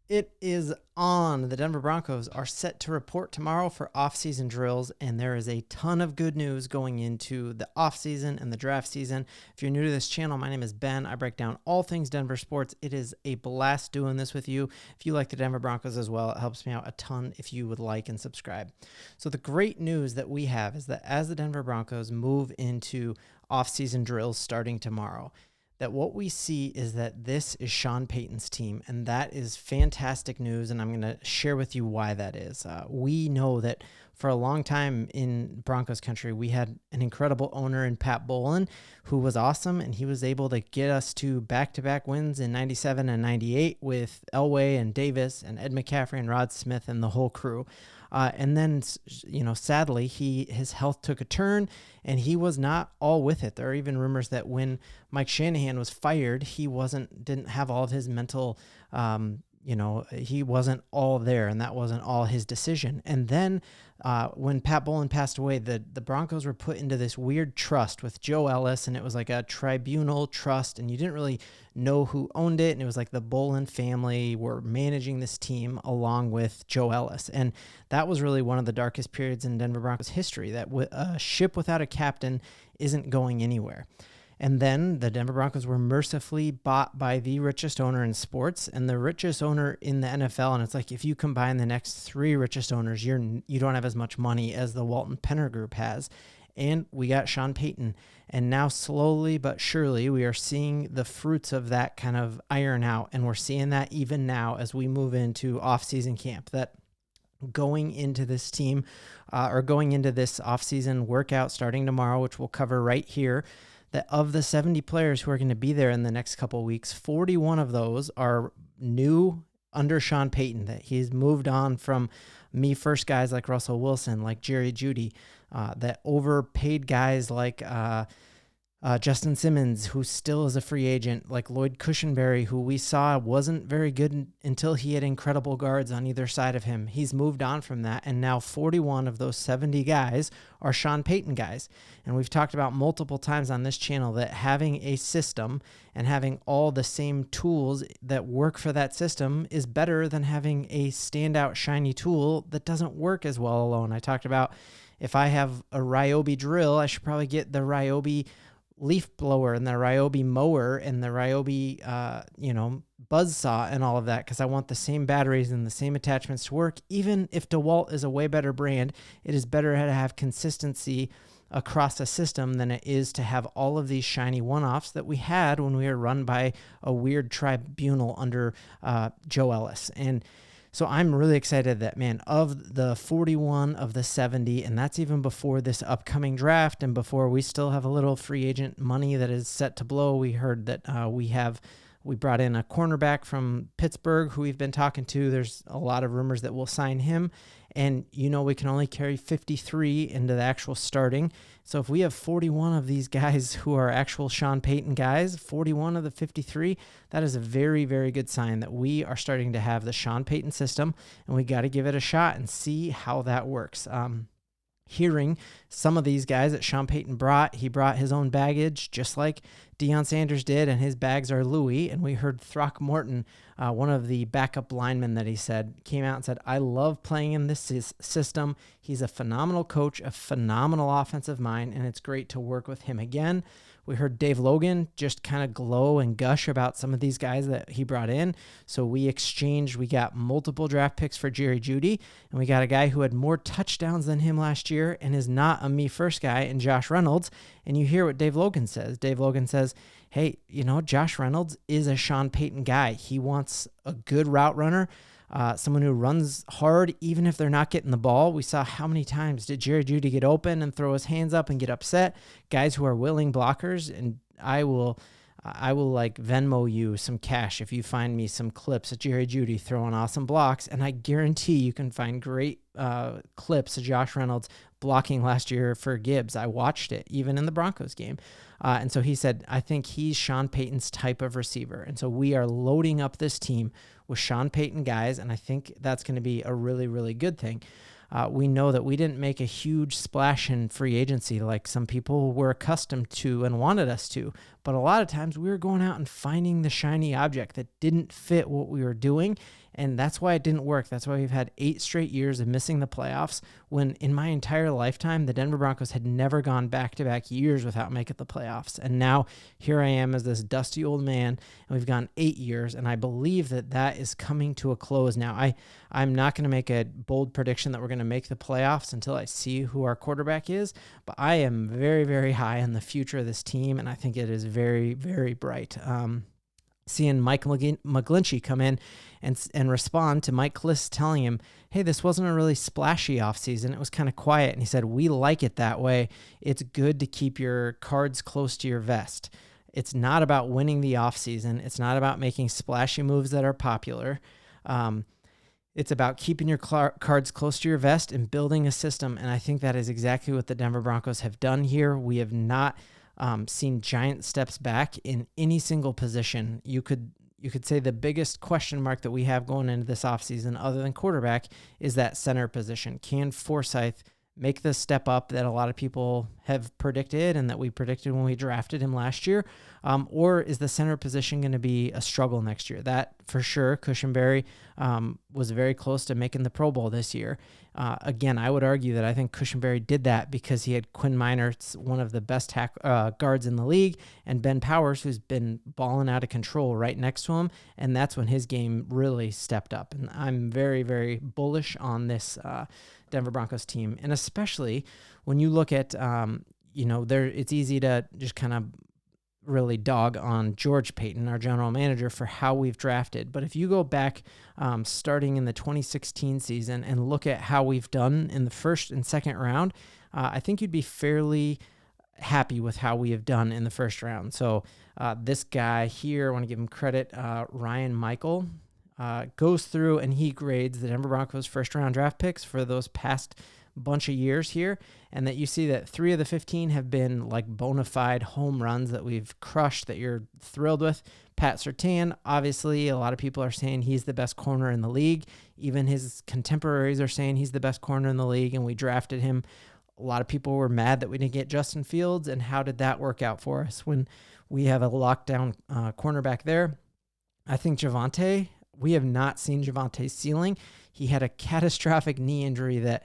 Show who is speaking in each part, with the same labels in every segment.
Speaker 1: It is on. The Denver Broncos are set to report tomorrow for offseason drills, and there is a ton of good news going into the offseason and the draft season. If you're new to this channel, my name is Ben. I break down all things Denver sports. It is a blast doing this with you. If you like the Denver Broncos as well, it helps me out a ton if you would like and subscribe. So the great news that we have is that as the Denver Broncos move into offseason drills starting tomorrow, that what we see is that this is Shawn Payton's team, and that is fantastic news, and I'm going to share with you why that is. We know that for a long time in Broncos country, we had an incredible owner in Pat Bowlen who was awesome, and he was able to get us to back-to-back wins in 97 and 98 with Elway and Davis and Ed McCaffrey and Rod Smith and the whole crew. And then, sadly, his health took a turn, and he was not all with it. There are even rumors that when Mike Shanahan was fired, he didn't have all of his mental, he wasn't all there, and that wasn't all his decision. And then when Pat Bowlen passed away, the Broncos were put into this weird trust with Joe Ellis, and it was like a tribunal trust, and you didn't really know who owned it, and it was like the Bowlen family were managing this team along with Joe Ellis. And that was really one of the darkest periods in Denver Broncos history, that a ship without a captain isn't going anywhere. And then the Denver Broncos were mercifully bought by the richest owner in sports and the richest owner in the NFL. And it's like, if you combine the next three richest owners, you don't have as much money as the Walton Penner Group has. And we got Shawn Payton. And now slowly but surely we are seeing the fruits of that kind of iron out. And we're seeing that even now as we move into off-season camp, that going into this team going into this off-season workout starting tomorrow, which we'll cover right here, that of the 70 players who are going to be there in the next couple of weeks, 41 of those are new under Shawn Payton, that he's moved on from me first guys like Russell Wilson, like Jerry Jeudy, that overpaid guys like Justin Simmons, who still is a free agent, like Lloyd Cushenberry, who we saw wasn't very good until he had incredible guards on either side of him. He's moved on from that, and now 41 of those 70 guys are Shawn Payton guys. And we've talked about multiple times on this channel that having a system and having all the same tools that work for that system is better than having a standout shiny tool that doesn't work as well alone. I talked about, if I have a Ryobi drill, I should probably get the Ryobi leaf blower and the Ryobi mower and the Ryobi, buzzsaw and all of that, because I want the same batteries and the same attachments to work. Even if DeWalt is a way better brand, it is better to have consistency across a system than it is to have all of these shiny one-offs that we had when we were run by a weird tribunal under Joe Ellis. And so I'm really excited that, man, of the 41 of the 70, and that's even before this upcoming draft and before we still have a little free agent money that is set to blow. We heard that we brought in a cornerback from Pittsburgh who we've been talking to. There's a lot of rumors that we'll sign him. And, we can only carry 53 into the actual starting. So if we have 41 of these guys who are actual Shawn Payton guys, 41 of the 53, that is a very, very good sign that we are starting to have the Shawn Payton system, and we got to give it a shot and see how that works. Hearing some of these guys that Shawn Payton he brought his own baggage, just like Deion Sanders did, and his bags are Louis. And we heard Throckmorton, one of the backup linemen that he said, came out and said, I love playing in this system. He's a phenomenal coach, a phenomenal offensive mind, and it's great to work with him again. We heard Dave Logan just kind of glow and gush about some of these guys that he brought in. So we got multiple draft picks for Jerry Jeudy, and we got a guy who had more touchdowns than him last year and is not a me first guy, in Josh Reynolds. And you hear what Dave Logan says. Dave Logan says, hey, Josh Reynolds is a Shawn Payton guy. He wants a good route runner, someone who runs hard even if they're not getting the ball. We saw how many times did Jerry Jeudy get open and throw his hands up and get upset. Guys who are willing blockers, and I will like Venmo you some cash if you find me some clips of Jerry Jeudy throwing awesome blocks, and I guarantee you can find great clips of Josh Reynolds blocking last year for Gibbs. I watched it even in the Broncos game. And so he said, I think he's Shawn Payton's type of receiver. And so we are loading up this team with Shawn Payton guys, and I think that's going to be a really, really good thing. We know that we didn't make a huge splash in free agency like some people were accustomed to and wanted us to. But a lot of times we were going out and finding the shiny object that didn't fit what we were doing. And that's why it didn't work. That's why we've had 8 straight years of missing the playoffs when in my entire lifetime, the Denver Broncos had never gone back-to-back years without making the playoffs. And now here I am as this dusty old man, and we've gone 8 years, and I believe that is coming to a close now. I'm not going to make a bold prediction that we're going to make the playoffs until I see who our quarterback is, but I am very, very high on the future of this team, and I think it is very, very bright. Seeing Mike McGlinchey come in and respond to Mike Kliss telling him, hey, this wasn't a really splashy offseason. It was kind of quiet. And he said, we like it that way. It's good to keep your cards close to your vest. It's not about winning the offseason. It's not about making splashy moves that are popular. It's about keeping your cards close to your vest and building a system. And I think that is exactly what the Denver Broncos have done here. We have not seen giant steps back in any single position. You could say the biggest question mark that we have going into this offseason, other than quarterback, is that center position. Can Forsythe make the step up that a lot of people have predicted and that we predicted when we drafted him last year? Or is the center position going to be a struggle next year? That for sure. Cushenberry was very close to making the Pro Bowl this year. Again, I would argue that I think Cushenberry did that because he had Quinn Minor, one of the best guards in the league, and Ben Powers, who's been balling out of control right next to him, and that's when his game really stepped up. And I'm very, very bullish on this Denver Broncos team, and especially when you look at, it's easy to just kind of really dog on George Payton, our general manager, for how we've drafted. But if you go back starting in the 2016 season and look at how we've done in the first and second round, I think you'd be fairly happy with how we have done in the first round. So this guy here, I want to give him credit, Ryan Michael, goes through and he grades the Denver Broncos first round draft picks for those past bunch of years here, and that you see that 3 of the 15 have been like bona fide home runs that we've crushed that you're thrilled with. Pat Surtain, obviously a lot of people are saying he's the best corner in the league. Even his contemporaries are saying he's the best corner in the league, and we drafted him. A lot of people were mad that we didn't get Justin Fields, and how did that work out for us when we have a lockdown cornerback there? I think Javonte, we have not seen Javante's ceiling. He had a catastrophic knee injury that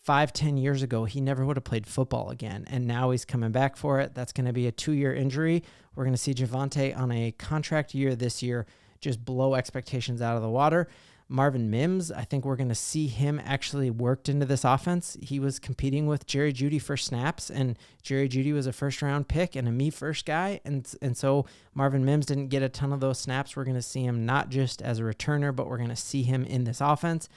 Speaker 1: 5-10 years ago, he never would have played football again. And now he's coming back for it. That's going to be a 2-year injury. We're going to see Javonte on a contract year this year just blow expectations out of the water. Marvin Mims, I think we're going to see him actually worked into this offense. He was competing with Jerry Jeudy for snaps, and Jerry Jeudy was a first-round pick and a me-first guy, and so Marvin Mims didn't get a ton of those snaps. We're going to see him not just as a returner, but we're going to see him in this offense.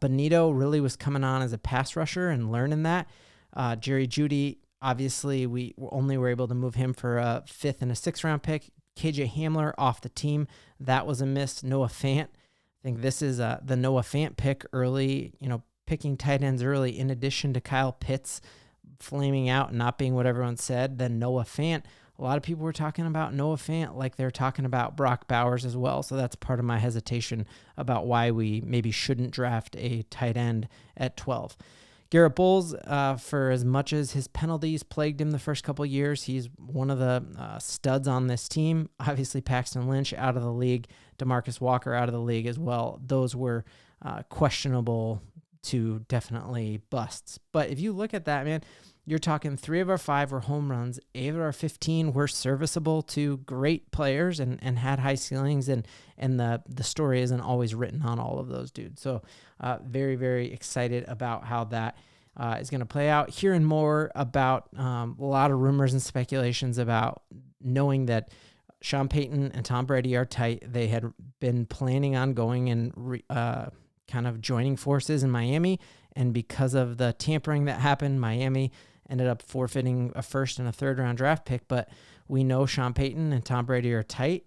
Speaker 1: Benito really was coming on as a pass rusher and learning that. Jerry Jeudy, obviously, we only were able to move him for a 5th and a 6th-round pick. KJ Hamler off the team. That was a miss. Noah Fant. I think this is the Noah Fant pick early, picking tight ends early, in addition to Kyle Pitts flaming out and not being what everyone said. Then Noah Fant. A lot of people were talking about Noah Fant like they're talking about Brock Bowers as well. So that's part of my hesitation about why we maybe shouldn't draft a tight end at 12. Garrett Bowles, for as much as his penalties plagued him the first couple of years, he's one of the studs on this team. Obviously, Paxton Lynch out of the league, DeMarcus Walker out of the league as well. Those were questionable to definitely busts. But if you look at that, man, you're talking 3 of our 5 were home runs. 8 of our 15 were serviceable to great players and had high ceilings, and the story isn't always written on all of those dudes. So very, very excited about how that is going to play out. Hearing more about a lot of rumors and speculations about knowing that Shawn Payton and Tom Brady are tight. They had been planning on going and kind of joining forces in Miami, and because of the tampering that happened, Miami ended up forfeiting a 1st and a 3rd-round draft pick. But we know Shawn Payton and Tom Brady are tight.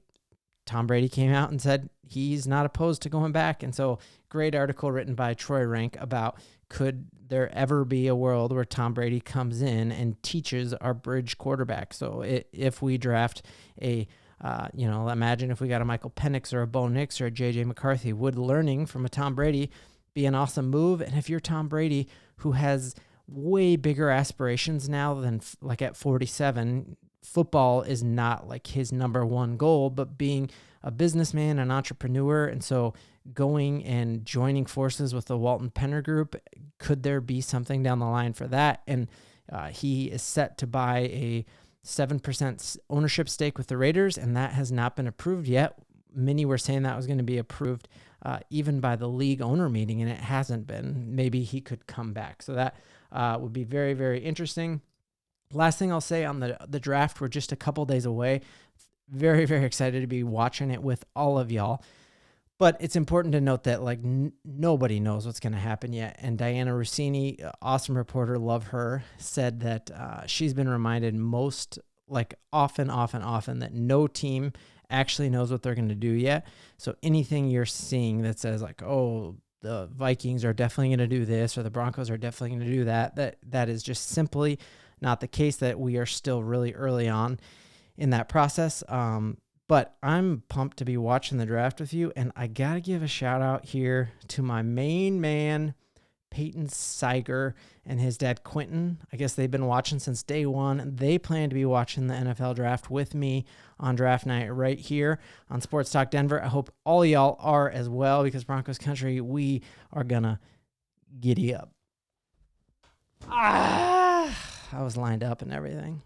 Speaker 1: Tom Brady came out and said he's not opposed to going back. And so great article written by Troy Rank about could there ever be a world where Tom Brady comes in and teaches our bridge quarterback. So if we draft a imagine if we got a Michael Penix or a Bo Nix or a J.J. McCarthy, would learning from a Tom Brady be an awesome move. And if you're Tom Brady, who has way bigger aspirations now than like at 47, football is not like his number one goal, but being a businessman, an entrepreneur. And so going and joining forces with the Walton Penner Group, could there be something down the line for that? And he is set to buy a 7% ownership stake with the Raiders, and that has not been approved yet. Many were saying that was going to be approved even by the league owner meeting, and it hasn't been. Maybe he could come back. So that would be very, very interesting. Last thing I'll say on the draft, we're just a couple days away. Very, very excited to be watching it with all of y'all. But it's important to note that like nobody knows what's going to happen yet. And Diana Rossini, awesome reporter, love her, said that she's been reminded often that no team actually knows what they're going to do yet. So anything you're seeing that says like, oh, the Vikings are definitely going to do this or the Broncos are definitely going to do that is just simply not the case, that we are still really early on in that process. But I'm pumped to be watching the draft with you, and I got to give a shout out here to my main man, Peyton Seiger, and his dad, Quentin. I guess they've been watching since day one. They plan to be watching the NFL draft with me on draft night right here on Sports Talk Denver. I hope all y'all are as well, because Broncos country, we are going to giddy up. I was lined up and everything.